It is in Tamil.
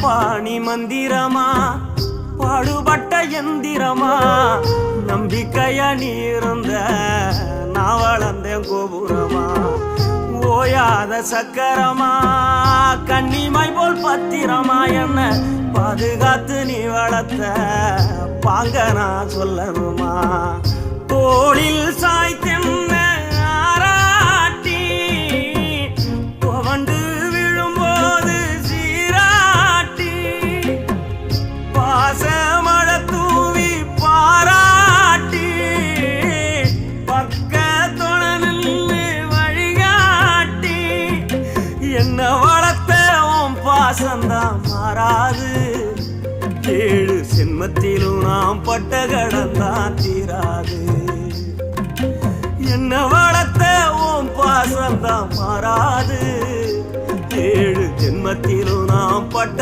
பாணி மந்திரமா பாடுபட்ட எந்திரமா நம்பிக்கைய நீருந்த நான் வளர்ந்தேன் கோபுரமா ஓயாத சக்கரமா கண்ணிமை போல் பத்திரமா என்ன பாதுகாத்து நீ வளர்த்த பாங்க நான் சொல்லணுமா தோளில் சாய்த்தென்ன ஆராட்டி துவண்டு விழும்போது சீராட்டி பாசமழை தூவி பாராட்டி பக்கத்தோட நின்று வழிகாட்டி என்ன வளர்த்த உன் பாசந்தான் மாறாது ஏழு சென்மத்திலும் நாம் பட்ட கடந்தான் தீராது என்ன வளர்த்த உன் பாசந்தான் மாறாது ஏழு ஜென்மத்திலும் நாம் பட்ட